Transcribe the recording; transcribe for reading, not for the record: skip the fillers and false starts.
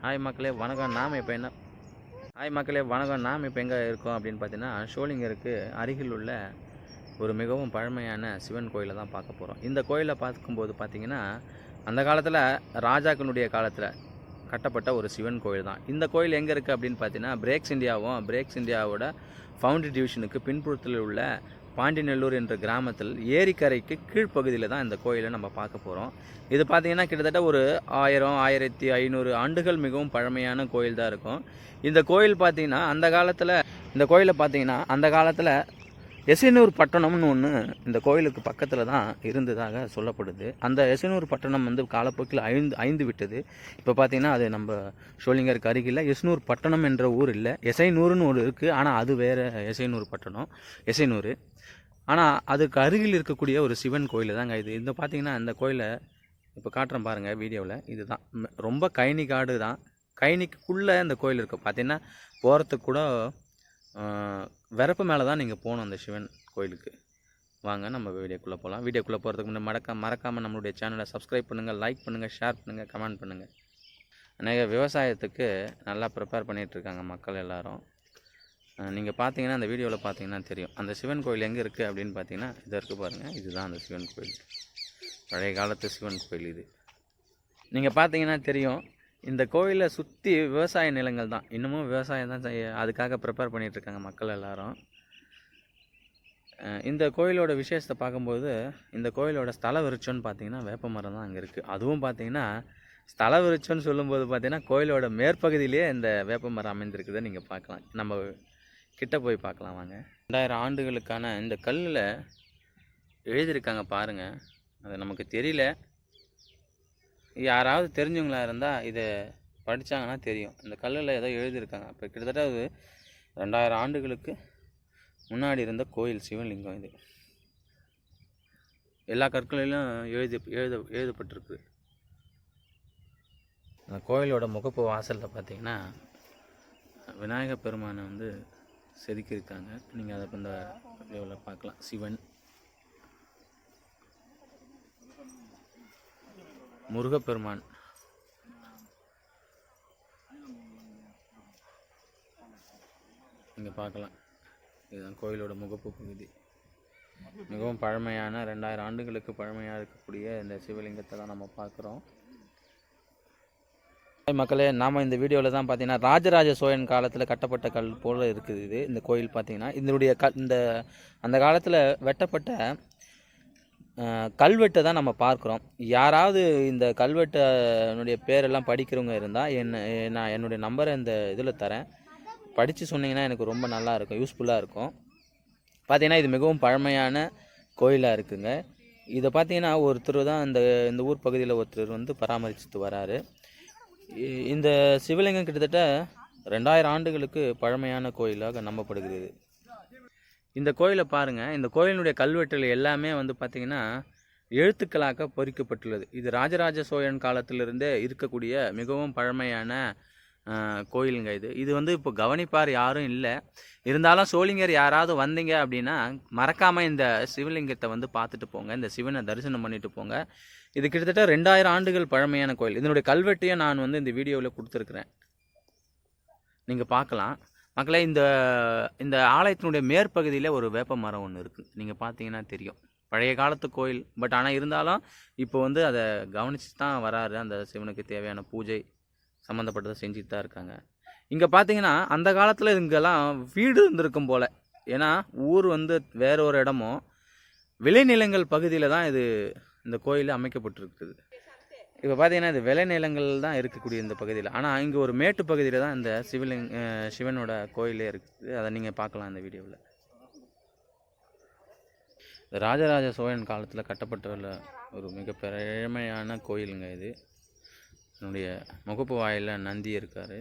Hi மக்களே வணக்கம். நாம் இப்போ எங்கே இருக்கோம் அப்படின்னு பார்த்தீங்கன்னா, ஷோலிங்கருக்கு அருகில் உள்ள ஒரு மிகவும் பழமையான சிவன் கோயிலை தான் பார்க்க போகிறோம். இந்த கோயிலை பார்க்கும்போது பார்த்தீங்கன்னா, அந்த காலத்தில் ராஜாக்களுடைய காலத்தில் கட்டப்பட்ட ஒரு சிவன் கோயில் தான். இந்த கோயில் எங்கே இருக்குது அப்படின்னு பார்த்தீங்கன்னா, பிரேக்ஸ் இந்தியாவோட ஃபவுண்டரி டிவிஷனுக்கு பின்புறத்தில் உள்ள பாண்டிநல்லூர் என்ற கிராமத்தில் ஏரிக்கரைக்கு கீழ்ப்பகுதியில் தான் இந்த கோயிலை நம்ம பார்க்க போகிறோம். இது பார்த்திங்கன்னா கிட்டத்தட்ட ஒரு 1500 ஆண்டுகள் மிகவும் பழமையான கோயில் தான் இருக்கும். இந்த கோயில் பார்த்திங்கன்னா அந்த காலத்தில் எசனூர் பட்டணம்னு ஒன்று இந்த கோயிலுக்கு பக்கத்தில் தான் இருந்ததாக சொல்லப்படுது. அந்த எசனூர் பட்டணம் வந்து காலப்போக்கில் ஐந்து விட்டது. இப்போ பார்த்திங்கன்னா அது நம்ம ஷோலிங்கருக்கு அருகில் எசனூர் பட்டணம் என்ற ஊர் இல்லை, எசைனூர்னு ஒரு இருக்குது. ஆனால் அது வேறு எசைனூர் பட்டணம், எசைனூர். ஆனால் அதுக்கு அருகில் இருக்கக்கூடிய ஒரு சிவன் கோயில் தாங்க இது. இந்த பார்த்திங்கன்னா இந்த கோயிலை இப்போ காட்டுறேன் பாருங்கள் வீடியோவில். இதுதான் ரொம்ப கைனி காடு தான். கைனிக்குள்ளே இந்த கோயில் இருக்குது. பார்த்திங்கன்னா போகிறதுக்கு கூட வரப்பு மேலே தான் நீங்கள் போகணும் அந்த சிவன் கோயிலுக்கு. வாங்க நம்ம வீடியோக்குள்ளே போகலாம். வீடியோக்குள்ளே போகிறதுக்கு முன்னாடி மறக்காமல் நம்மளுடைய சேனலை சப்ஸ்கிரைப் பண்ணுங்கள், லைக் பண்ணுங்கள், ஷேர் பண்ணுங்கள், கமெண்ட் பண்ணுங்கள். அநேக விவசாயத்துக்கு நல்லா ப்ரிப்பேர் பண்ணிகிட்ருக்காங்க மக்கள் எல்லோரும். நீங்கள் பார்த்தீங்கன்னா அந்த வீடியோவில் பார்த்தீங்கன்னா தெரியும். அந்த சிவன் கோயில் எங்கே இருக்குது அப்படின்னு பார்த்தீங்கன்னா இது இருக்குது பாருங்கள். இதுதான் அந்த சிவன் கோயில், பழைய காலத்து சிவன் கோயில் இது. நீங்கள் பார்த்தீங்கன்னா தெரியும். இந்த கோயிலை சுற்றி விவசாய நிலங்கள் தான், இன்னமும் விவசாயம் தான் அதுக்காக ப்ரிப்பேர் பண்ணிகிட்ருக்காங்க மக்கள் எல்லோரும். இந்த கோயிலோட விசேஷத்தை பார்க்கும்போது இந்த கோயிலோட ஸ்தல விருட்சம்னு பார்த்தீங்கன்னா வேப்ப மரம் தான் அங்கே இருக்குது. அதுவும் பார்த்தீங்கன்னா ஸ்தல விருட்சம்னு சொல்லும்போது பார்த்தீங்கன்னா கோயிலோட மேற்பகுதியிலே இந்த வேப்ப மரம் அமைந்திருக்குதை நீங்கள் பார்க்கலாம். நம்ம கிட்ட போய் பார்க்கலாம் வாங்க. 2000 ஆண்டுகளுக்கான இந்த கல்லில் எழுதியிருக்காங்க பாருங்கள். அது நமக்கு தெரியல, யாராவது தெரிஞ்சவங்களா இருந்தால் இதை படித்தாங்கன்னா தெரியும். இந்த கல்லில் ஏதோ எழுதியிருக்காங்க. இப்போ கிட்டத்தட்ட அது 2000 ஆண்டுகளுக்கு முன்னாடி இருந்த கோயில் சிவலிங்கம் இது. எல்லா கற்களிலும் எழுதப்பட்டிருக்கு. அந்த கோயிலோட முகப்பு வாசலில் பார்த்திங்கன்னா விநாயகர் பெருமானை வந்து செதுக்கியிருக்காங்க. நீங்கள் அதை இந்த வீடியோவில் பார்க்கலாம். சிவன், முருகப்பெருமான், இங்கே பார்க்கலாம். இதுதான் கோயிலோட முகப்பு பகுதி. மிகவும் பழமையான 2000 ஆண்டுகளுக்கு பழமையாக இருக்கக்கூடிய இந்த சிவலிங்கத்தை தான் நம்ம பார்க்குறோம். மக்களே, நாம் இந்த வீடியோவில் தான் பார்த்தீங்கன்னா ராஜராஜ சோழன் காலத்தில் கட்டப்பட்ட கல் போல் இருக்குது இது. இந்த கோயில் பார்த்தீங்கன்னா இதனுடைய அந்த காலத்தில் வெட்டப்பட்ட கல்வெட்டை தான் நம்ம பார்க்குறோம். யாராவது இந்த கல்வெட்டனுடைய பேரெல்லாம் படிக்கிறவங்க இருந்தால் நான் என்னுடைய நம்பரை இந்த இதில் தரேன். படித்து சொன்னீங்கன்னா எனக்கு ரொம்ப நல்லா இருக்கும், யூஸ்ஃபுல்லாக இருக்கும். பார்த்திங்கன்னா இது மிகவும் பழமையான கோயிலாக இருக்குங்க. இதை பார்த்திங்கன்னா ஒருத்தர் தான் இந்த ஊர் பகுதியில் ஒருத்தர் வந்து பராமரிச்சுட்டு வராரு. இந்த சிவலிங்கம் கிட்டத்தட்ட 2000 ஆண்டுகளுக்கு பழமையான கோயிலாக நம்பப்படுகிறது. இந்த கோயிலை பாருங்கள். இந்த கோயிலினுடைய கல்வெட்டுகள் எல்லாமே வந்து பார்த்திங்கன்னா எழுத்துக்களாக பொறிக்கப்பட்டுள்ளது. இது ராஜராஜ சோழன் காலத்திலிருந்தே இருக்கக்கூடிய மிகவும் பழமையான கோயிலுங்க இது. இது வந்து இப்போ கவனிப்பார் யாரும் இல்லை. இருந்தாலும் சோழிங்கர் யாராவது வந்தீங்க அப்படின்னா மறக்காமல் இந்த சிவலிங்கத்தை வந்து பார்த்துட்டு போங்க, இந்த சிவனை தரிசனம் பண்ணிட்டு போங்க. இது கிட்டத்தட்ட 2000 ஆண்டுகள் பழமையான கோயில். இதனுடைய கல்வெட்டையும் நான் வந்து இந்த வீடியோவில் கொடுத்துருக்குறேன், நீங்கள் பார்க்கலாம். மக்களே, இந்த ஆலயத்தினுடைய மேற்பகுதியில் ஒரு வேப்ப மரம் ஒன்று இருக்குது. நீங்கள் பார்த்தீங்கன்னா தெரியும். பழைய காலத்து கோயில், பட் ஆனால் இருந்தாலும் இப்போ வந்து அதை கவனிச்சு தான் வராரு. அந்த சிவனுக்கு தேவையான பூஜை சம்மந்தப்பட்டதை செஞ்சுட்டு தான் இருக்காங்க. இங்கே பார்த்தீங்கன்னா அந்த காலத்தில் இங்கெல்லாம் வீடு இருந்திருக்கும் போல். ஏன்னா ஊர் வந்து வேற ஒரு இடமும் விளைநிலங்கள் பகுதியில் தான் இந்த கோயில் அமைக்கப்பட்டிருக்குது. இப்போ பார்த்தீங்கன்னா இது விளைநிலங்கள் தான் இருக்கக்கூடிய இந்த பகுதியில். ஆனால் இங்கே ஒரு மேட்டு பகுதியில் தான் இந்த சிவனோட கோயிலே இருக்குது. அதை நீங்கள் பார்க்கலாம் இந்த வீடியோவில். ராஜராஜ சோழன் காலத்தில் கட்டப்பட்டுள்ள ஒரு மிக பழமையான கோயிலுங்க இது. என்னுடைய முகப்பு வாயிலில் நந்தி இருக்கார்.